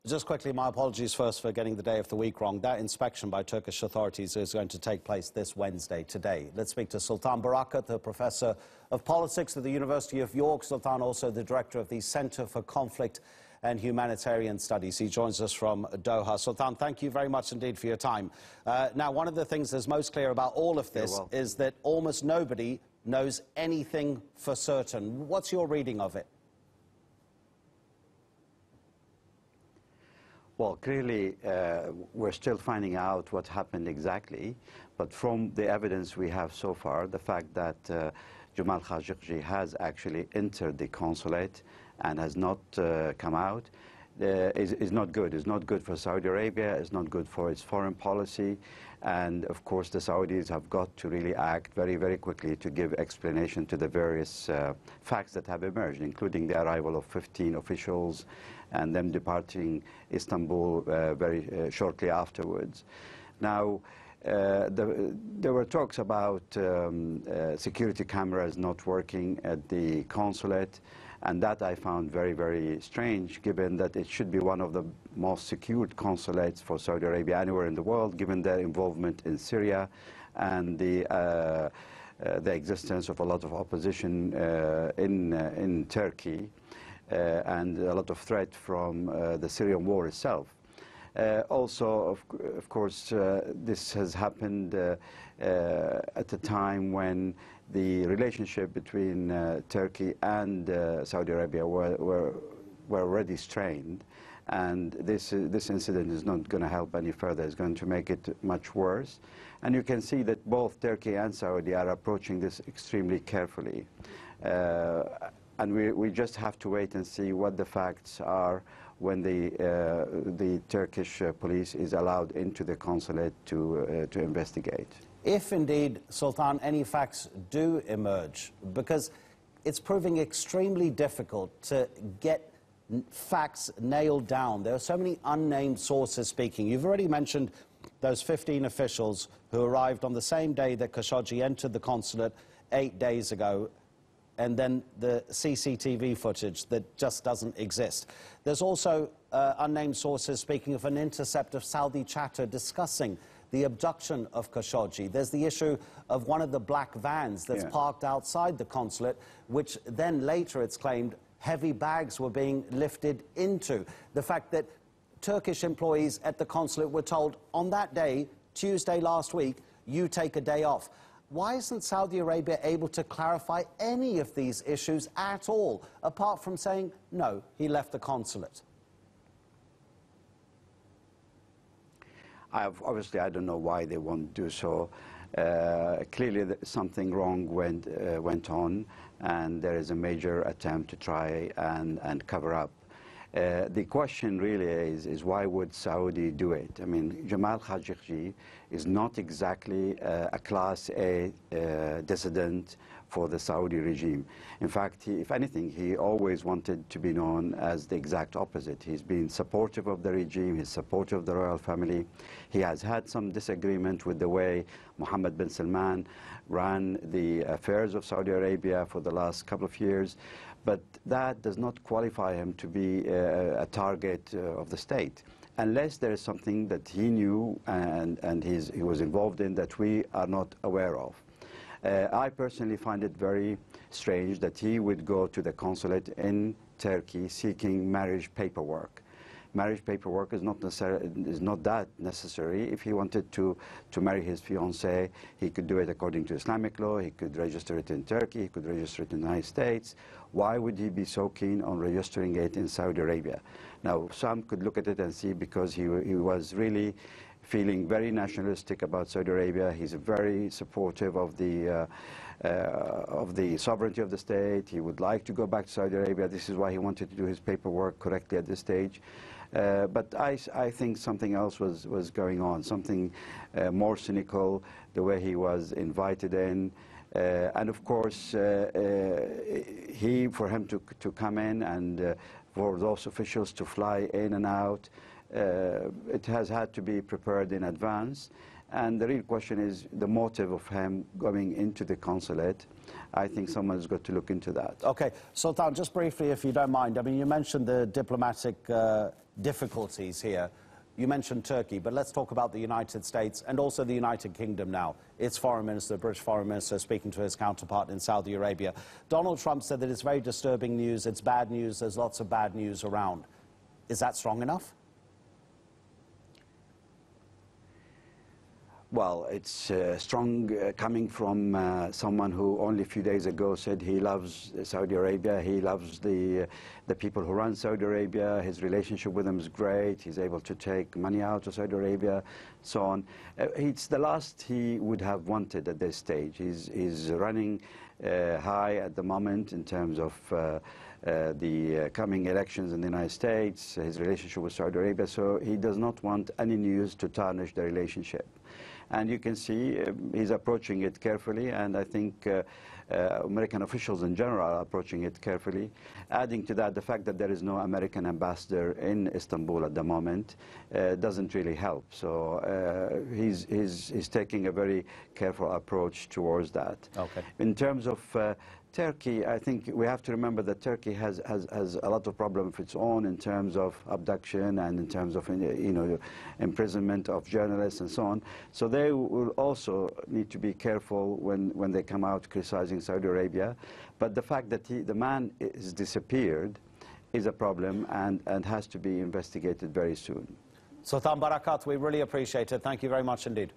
Just quickly, my apologies first for getting the day of the week wrong. That inspection by Turkish authorities is going to take place this Wednesday, today. Let's speak to Sultan Barakat, the Professor of Politics at the University of York. Sultan, also the Director of the Center for Conflict and Humanitarian Studies. He joins us from Doha. Sultan, thank you very much indeed for your time. Now, one of the things that's most clear about all of this is that almost nobody knows anything for certain. What's your reading of it? Well, clearly, we're still finding out what happened exactly, but from the evidence we have so far, the fact that Jamal Khashoggi has actually entered the consulate and has not come out is not good. It's not good for Saudi Arabia, it's not good for its foreign policy, and of course the Saudis have got to really act very, very quickly to give explanation to the various facts that have emerged, including the arrival of 15 officials and them departing Istanbul very shortly afterwards. Now, there were talks about security cameras not working at the consulate, and that I found very, very strange, given that it should be one of the most secured consulates for Saudi Arabia anywhere in the world, given their involvement in Syria and the existence of a lot of opposition in Turkey and a lot of threat from the Syrian war itself. Also, of course, this has happened at a time when the relationship between Turkey and Saudi Arabia were already strained, and this incident is not going to help any further. It's going to make it much worse. And you can see that both Turkey and Saudi are approaching this extremely carefully. And we just have to wait and see what the facts are when the Turkish police is allowed into the consulate to investigate. If indeed, Sultan, any facts do emerge, because it's proving extremely difficult to get facts nailed down. There are so many unnamed sources speaking. You've already mentioned those 15 officials who arrived on the same day that Khashoggi entered the consulate 8 days ago, and then the CCTV footage that just doesn't exist. There's also unnamed sources speaking of an intercept of Saudi chatter discussing the abduction of Khashoggi. There's the issue of one of the black vans that's parked outside the consulate, which then later it's claimed heavy bags were being lifted into. The fact that Turkish employees at the consulate were told on that day, Tuesday last week, you take a day off. Why isn't Saudi Arabia able to clarify any of these issues at all, apart from saying, no, he left the consulate? Obviously, I don't know why they won't do so. Clearly, something wrong went on, and there is a major attempt to try and cover up. The question really is why would Saudi do it? I mean, Jamal Khashoggi is not exactly a Class A dissident for the Saudi regime. In fact, if anything, he always wanted to be known as the exact opposite. He's been supportive of the regime, he's supportive of the royal family. He has had some disagreement with the way Mohammed bin Salman ran the affairs of Saudi Arabia for the last couple of years. But that does not qualify him to be a target of the state, unless there is something that he knew and he was involved in that we are not aware of. I personally find it very strange that he would go to the consulate in Turkey seeking marriage paperwork. Marriage paperwork is not that necessary. If he wanted to marry his fiancée, he could do it according to Islamic law. He could register it in Turkey. He could register it in the United States. Why would he be so keen on registering it in Saudi Arabia? Now, some could look at it and see because he was really feeling very nationalistic about Saudi Arabia. He's very supportive of the sovereignty of the state. He would like to go back to Saudi Arabia. This is why he wanted to do his paperwork correctly at this stage. But I think something else was going on, something more cynical, the way he was invited in. And of course, for him to come in and for those officials to fly in and out, it has had to be prepared in advance. And the real question is the motive of him going into the consulate. I think someone's got to look into that. Okay, Sultan, just briefly, if you don't mind. I mean, you mentioned the diplomatic difficulties here. You mentioned Turkey, but let's talk about the United States and also the United Kingdom now. Its foreign minister, British foreign minister, speaking to his counterpart in Saudi Arabia. Donald Trump said that it's very disturbing news, it's bad news, there's lots of bad news around. Is that strong enough? Well, it's strong coming from someone who only a few days ago said he loves Saudi Arabia, he loves the people who run Saudi Arabia, his relationship with them is great, he's able to take money out of Saudi Arabia, so on. It's the last he would have wanted at this stage. He's running high at the moment in terms of the coming elections in the United States, his relationship with Saudi Arabia, so he does not want any news to tarnish the relationship. And you can see he's approaching it carefully, and I think American officials in general are approaching it carefully. Adding to that, the fact that there is no American ambassador in Istanbul at the moment doesn't really help. So he's taking a very careful approach towards that. Okay. In terms of Turkey, I think we have to remember that Turkey has a lot of problems of its own in terms of abduction and in terms of imprisonment of journalists and so on. So they will also need to be careful when they come out criticizing Saudi Arabia. But the fact that the man is disappeared is a problem and has to be investigated very soon. Sultan Barakat, we really appreciate it. Thank you very much indeed.